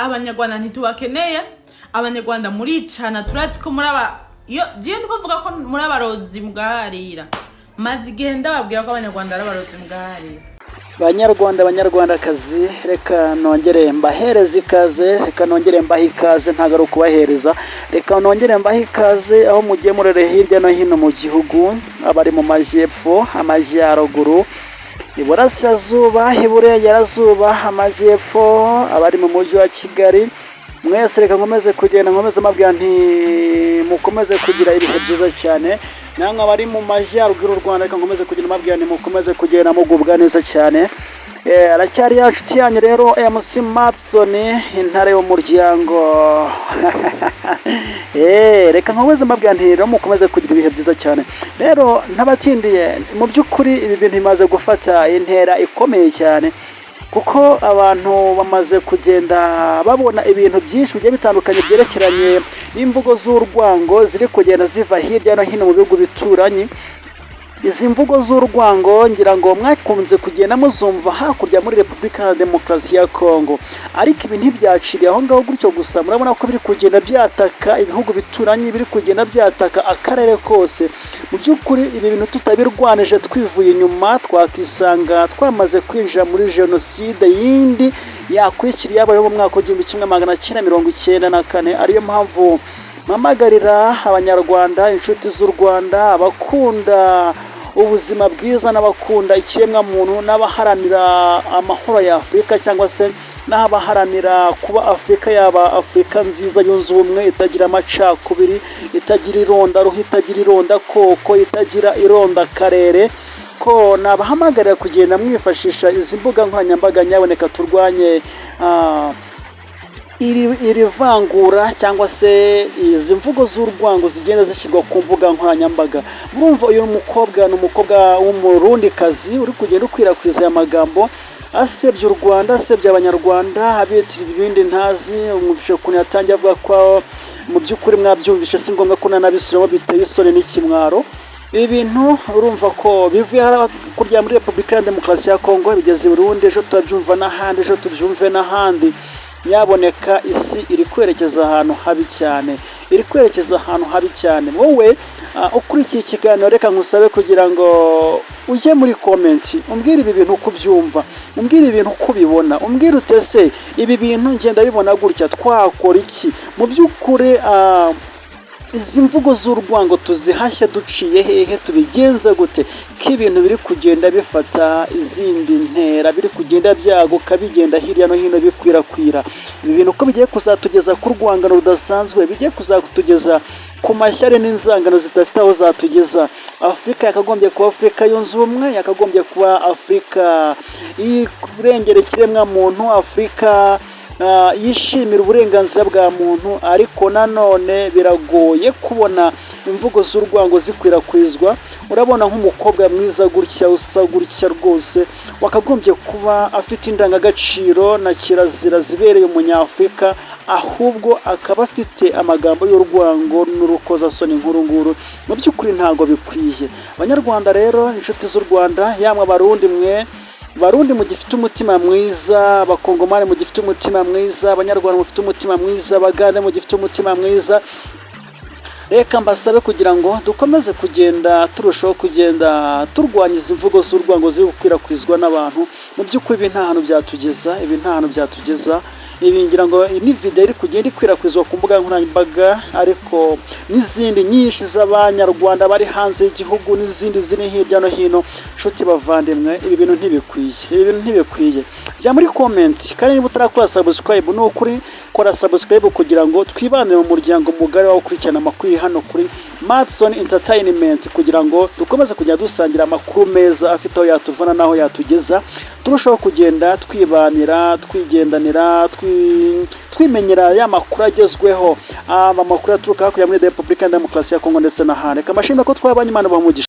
abanyarwanda ntitubakeneye, abanyarwanda muricana, turazi ko muraba yo je ndiko vuga ko muri abarozi mugaharira, maze igihe ndababwira ko abanyarwanda ari abarozi mugaharira. Banyarwandakazi, reka nongere mbahereza ikaze, reka nongere mbaha ikaze, ntago ari ukubahereza, reka nongere mbaha ikaze aho mugiye murere hirya no hino mu gihugu, abari mu majyepfo, amajyaruguru, iburasirazuba, iburengerazuba, amajyepfo, abari mu mujyi wa Kigali, mwese reka nkomeze kugenda, nkomeze mabwira nti mukomeze kugira ibihe byiza cyane. Namwe abari mu majyaruguru y'u Rwanda reka nkomeze kugenda mabwira nti mukomeze kugenda mugubwa neza cyane. Aracyari ya nshuti yanyu rero MC Matson, intare y'umuryango. Reka nkomeze mabwira nti rero mukomeze kugira ibihe byiza cyane. Rero ntabatindiye, mu by'ukuri ibi bintu bimaze gufata intera ikomeye cyane, kuko abantu bamaze kugenda babona ibintu byinshi bigiye bitandukanye byerekeranye n'imvugo z'urwango ziri kugenda ziva hirya no hino mu bihugu bituranye. Izi mvugo z'urwango ngira ngo mwakunze kugenda muzumva hakurya muri Repubulika ya Demokarasi ya Kongo, ariko ibi ntibyaciriye aho ngaho gutyo gusa. Murabona ko biri kugenda byataka ibihugu bituranye, biri kugenda byataka akarere kose. Mu by'ukuri ibi bintu tutabirwanije twivuye inyuma, twakisanga twamaze kwinjira muri jenoside yindi yakurikira yabayeho mu mwaka w'1994. ariyo mpamvu mpamagarira abanyarwanda, inshuti z'u Rwanda, abakunda ubuzima bwiza n'abakunda ikiremwa muntu, n'abaharanira amahoro ya Afurika, cyangwa se n'abaharanira kuba Afurika yaba Afurika nziza yunze ubumwe, itagira amacakubiri, itagira irondaruhu, itagira irondakoko, itagira irondakarere, ko nabahamagarira kugenda mwifashisha izi mbuga nkoranyambaga. Nyaboneka turwanye iri vangura cyangwa se izi mvugo z'urwango zigenda zishyirwa ku mbuga nkoranyambaga. Murumva uyu mukobwa ni umukobwa w'umurundikazi uri kugenda ukwirakwiza aya magambo asebya u Rwanda, asebya abanyarwanda, abitirira ibindi ntazi. Umwumvishe ukuntu yatangiye avuga ko mu by'ukuri mwabyumvishe, si ngombwa ko nanabisubiramo, biteye isoni n'ikimwaro. Ibi bintu urumva ko bivuye kurya muri Repubulika ya Demokarasi ya Kongo, bigeze i Burundi, ejo turabyumva n'ahandi, ejo tubyumve n'ahandi. Nyaboneka isi iri kwerekeza ahantu habi cyane, iri kwerekeza ahantu habi cyane. Wowe ukurikiye ikiganiro, reka nkusabe kugira ngo ujye muri komenti umbwire ibi bintu uko ubyumva, umbwire ibi bintu uko ubibona, umbwire utese ibi bintu ngenda bibona gutya, twakora iki? Mu by'ukuri izi mvugo z'urwango tuzihashya duciye hehe, tubigenza gute ko ibintu biri kugenda bifata izindi ntera, biri kugenda byaguka, bigenda hirya no hino bikwirakwira? Ibi bintu uko bigiye kuzatugeza ku rwangano rudasanzwe, bigiye kuzatugeza ku mashyari n'inzangano zidafite aho zatugeza. Afurika yakagombye kuba Afurika yunze ubumwe, yakagombye kuba Afurika irengera ikiremwa muntu, Afurika yishimira uburenganzira bwa muntu. Ariko nanone biragoye kubona imvugo z'urwango zikwirakwizwa. Urabona nk'umukobwa mwiza gutya, usa gutya rwose, wakagombye kuba afite indangagaciro na kirazira zibereye umunyafurika, ahubwo akaba afite amagambo y'urwango n'urukozasoni nk'urunguru. Mu by'ukuri ntago bikwiye. Abanyarwanda rero, inshuti z'u Rwanda, yamwe abarundi, mwe Barundi mugifite umutima mwiza, abakongomani mugifite umutima mwiza, abanyarwanda mufite umutima mwiza, abagande mugifite umutima mwiza, reka mbasabe kugira ngo dukomeze kugenda turushaho kugenda turwanya izi mvugo z'urwango ziri gukwirakwizwa n'abantu. Mu by'ukuri ibi nta hantu byatugeza, ibi nta hantu byatugeza. Ibi ngira ngo ni video iri kugenda ikwirakwizwa ku mbuga nkoranyambaga, ariko n'izindi nyinshi z'abanyarwanda bari hanze y'igihugu, n'izindi ziri hirya no hino. Nshuti bavandimwe, ibi bintu ntibikwiye, ibi bintu ntibikwiye. Jya muri comment, kandi niba utarakora subscribe, ni ukuri kora subscribe kugira ngo twibanire mu muryango mugari wo gukurikirana amakuru hano kuri Matson Entertainment, kugira ngo dukomeze kujya dusangira amakuru meza afite aho yatuvana naho yatugeza. Turushaho kugenda twibanira, twigendanira, twimenyera ya makuru agezweho, amakuru aturuka hakurya muri Repubulika ya Demokarasi ya Kongo ndetse n'ahandi. Kamashimwe ko twabanye, Imana bamugisha.